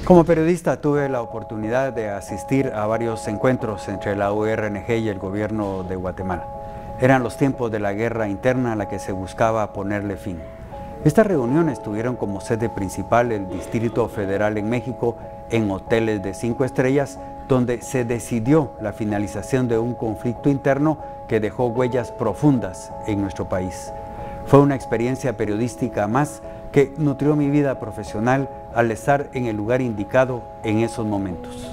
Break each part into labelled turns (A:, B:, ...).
A: Como periodista tuve la oportunidad de asistir a varios encuentros entre la URNG y el gobierno de Guatemala. Eran los tiempos de la guerra interna a la que se buscaba ponerle fin. Estas reuniones tuvieron como sede principal el Distrito Federal en México, en hoteles de 5 estrellas, donde se decidió la finalización de un conflicto interno que dejó huellas profundas en nuestro país. Fue una experiencia periodística más que nutrió mi vida profesional al estar en el lugar indicado en esos momentos.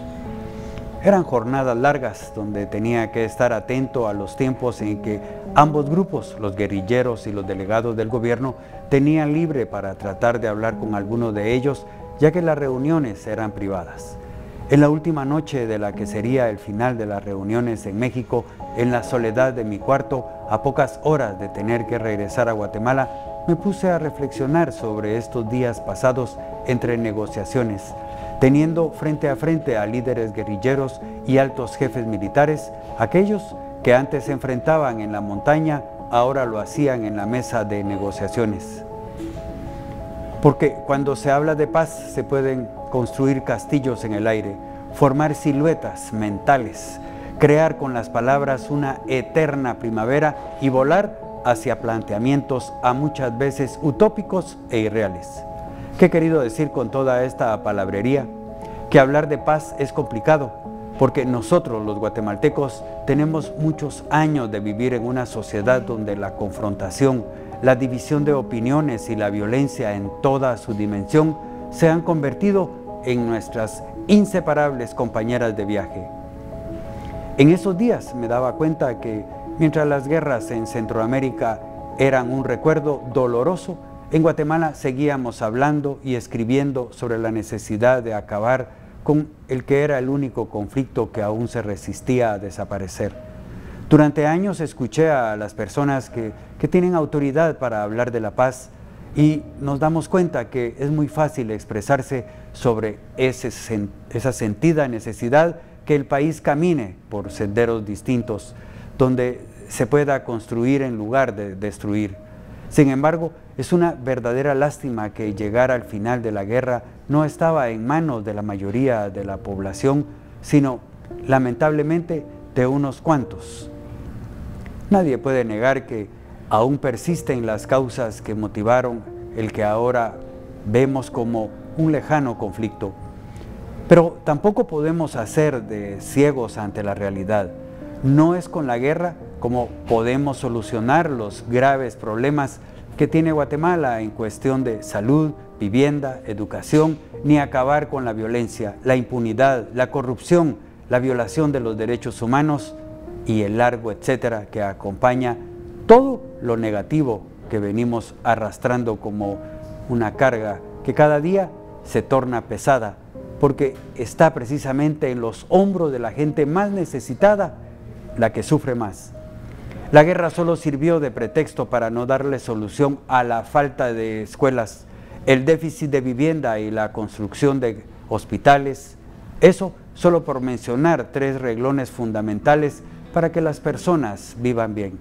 A: Eran jornadas largas donde tenía que estar atento a los tiempos en que ambos grupos, los guerrilleros y los delegados del gobierno, tenían libre para tratar de hablar con alguno de ellos, ya que las reuniones eran privadas. En la última noche de la que sería el final de las reuniones en México, en la soledad de mi cuarto, a pocas horas de tener que regresar a Guatemala, me puse a reflexionar sobre estos días pasados entre negociaciones, teniendo frente a frente a líderes guerrilleros y altos jefes militares, aquellos que antes se enfrentaban en la montaña, ahora lo hacían en la mesa de negociaciones. Porque cuando se habla de paz se pueden construir castillos en el aire, formar siluetas mentales, crear con las palabras una eterna primavera y volar hacia planteamientos a muchas veces utópicos e irreales. ¿Qué he querido decir con toda esta palabrería? Que hablar de paz es complicado, porque nosotros los guatemaltecos tenemos muchos años de vivir en una sociedad donde la confrontación, la división de opiniones y la violencia en toda su dimensión se han convertido en nuestras inseparables compañeras de viaje. En esos días me daba cuenta que mientras las guerras en Centroamérica eran un recuerdo doloroso, en Guatemala seguíamos hablando y escribiendo sobre la necesidad de acabar con el que era el único conflicto que aún se resistía a desaparecer. Durante años escuché a las personas que tienen autoridad para hablar de la paz y nos damos cuenta que es muy fácil expresarse sobre esa sentida necesidad que el país camine por senderos distintos, donde se pueda construir en lugar de destruir. Sin embargo, es una verdadera lástima que llegar al final de la guerra no estaba en manos de la mayoría de la población, sino, lamentablemente, de unos cuantos. Nadie puede negar que aún persisten las causas que motivaron el que ahora vemos como un lejano conflicto. Pero tampoco podemos hacer de ciegos ante la realidad. No es con la guerra como podemos solucionar los graves problemas que tiene Guatemala en cuestión de salud, vivienda, educación, ni acabar con la violencia, la impunidad, la corrupción, la violación de los derechos humanos y el largo etcétera que acompaña todo lo negativo que venimos arrastrando como una carga que cada día se torna pesada, porque está precisamente en los hombros de la gente más necesitada la que sufre más. La guerra solo sirvió de pretexto para no darle solución a la falta de escuelas, el déficit de vivienda y la construcción de hospitales. Eso solo por mencionar 3 renglones fundamentales para que las personas vivan bien.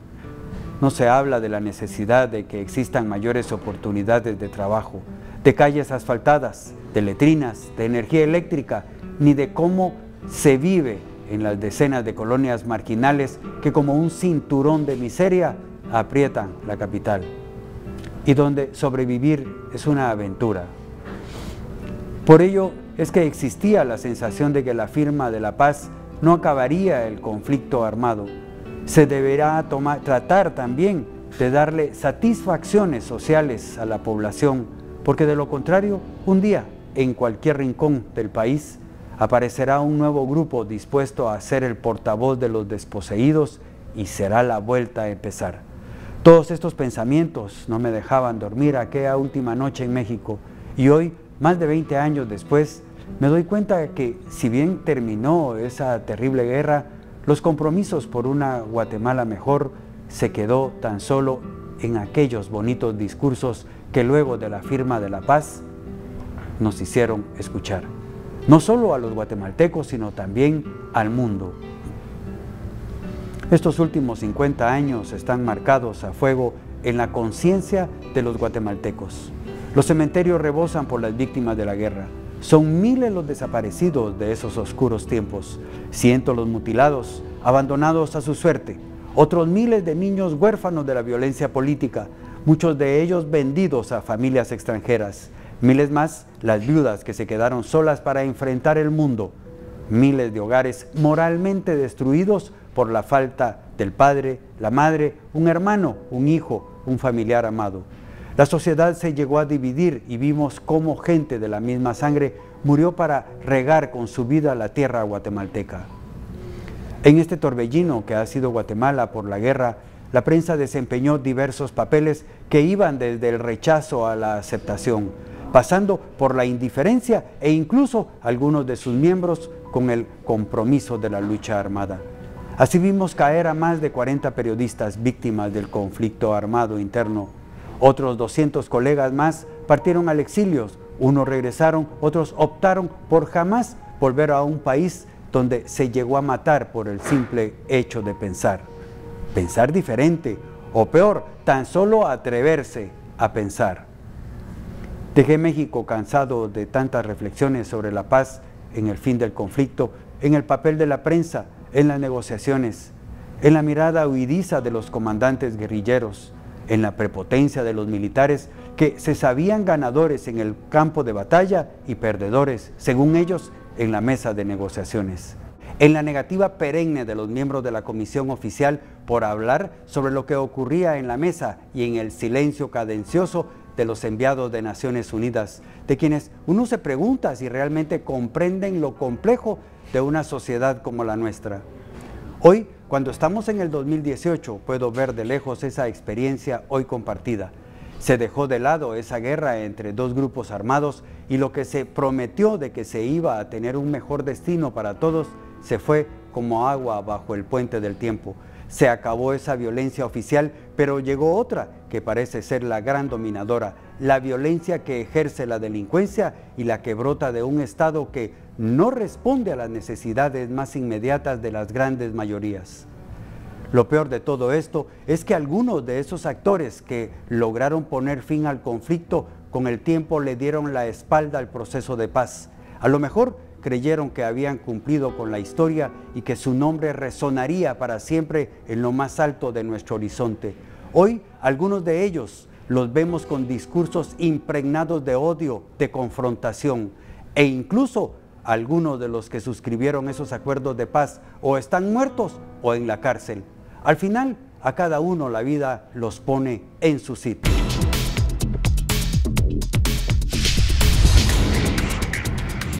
A: No se habla de la necesidad de que existan mayores oportunidades de trabajo, de calles asfaltadas, de letrinas, de energía eléctrica, ni de cómo se vive en las decenas de colonias marginales que como un cinturón de miseria aprietan la capital y donde sobrevivir es una aventura. Por ello es que existía la sensación de que la firma de la paz no acabaría el conflicto armado. Se deberá tratar también de darle satisfacciones sociales a la población, porque de lo contrario, un día, en cualquier rincón del país, aparecerá un nuevo grupo dispuesto a ser el portavoz de los desposeídos y será la vuelta a empezar. Todos estos pensamientos no me dejaban dormir aquella última noche en México y hoy, más de 20 años después, me doy cuenta que si bien terminó esa terrible guerra, los compromisos por una Guatemala mejor se quedó tan solo en aquellos bonitos discursos que luego de la firma de la paz nos hicieron escuchar. No solo a los guatemaltecos, sino también al mundo. Estos últimos 50 años están marcados a fuego en la conciencia de los guatemaltecos. Los cementerios rebosan por las víctimas de la guerra. Son miles los desaparecidos de esos oscuros tiempos, cientos los mutilados, abandonados a su suerte, otros miles de niños huérfanos de la violencia política, muchos de ellos vendidos a familias extranjeras, miles más las viudas que se quedaron solas para enfrentar el mundo, miles de hogares moralmente destruidos por la falta del padre, la madre, un hermano, un hijo, un familiar amado. La sociedad se llegó a dividir y vimos cómo gente de la misma sangre murió para regar con su vida la tierra guatemalteca. En este torbellino que ha sido Guatemala por la guerra, la prensa desempeñó diversos papeles que iban desde el rechazo a la aceptación, pasando por la indiferencia e incluso algunos de sus miembros con el compromiso de la lucha armada. Así vimos caer a más de 40 periodistas víctimas del conflicto armado interno. Otros 200 colegas más partieron al exilio, unos regresaron, otros optaron por jamás volver a un país donde se llegó a matar por el simple hecho de pensar. Pensar diferente, o peor, tan solo atreverse a pensar. Dejé México cansado de tantas reflexiones sobre la paz en el fin del conflicto, en el papel de la prensa, en las negociaciones, en la mirada huidiza de los comandantes guerrilleros, en la prepotencia de los militares que se sabían ganadores en el campo de batalla y perdedores, según ellos, en la mesa de negociaciones. En la negativa perenne de los miembros de la comisión oficial por hablar sobre lo que ocurría en la mesa y en el silencio cadencioso de los enviados de Naciones Unidas, de quienes uno se pregunta si realmente comprenden lo complejo de una sociedad como la nuestra. Hoy, cuando estamos en el 2018, puedo ver de lejos esa experiencia hoy compartida. Se dejó de lado esa guerra entre dos grupos armados y lo que se prometió de que se iba a tener un mejor destino para todos se fue como agua bajo el puente del tiempo. Se acabó esa violencia oficial, pero llegó otra que parece ser la gran dominadora, la violencia que ejerce la delincuencia y la que brota de un Estado que no responde a las necesidades más inmediatas de las grandes mayorías. Lo peor de todo esto es que algunos de esos actores que lograron poner fin al conflicto con el tiempo le dieron la espalda al proceso de paz. A lo mejor creyeron que habían cumplido con la historia y que su nombre resonaría para siempre en lo más alto de nuestro horizonte. Hoy, algunos de ellos los vemos con discursos impregnados de odio, de confrontación, e incluso algunos de los que suscribieron esos acuerdos de paz o están muertos o en la cárcel. Al final, a cada uno la vida los pone en su sitio.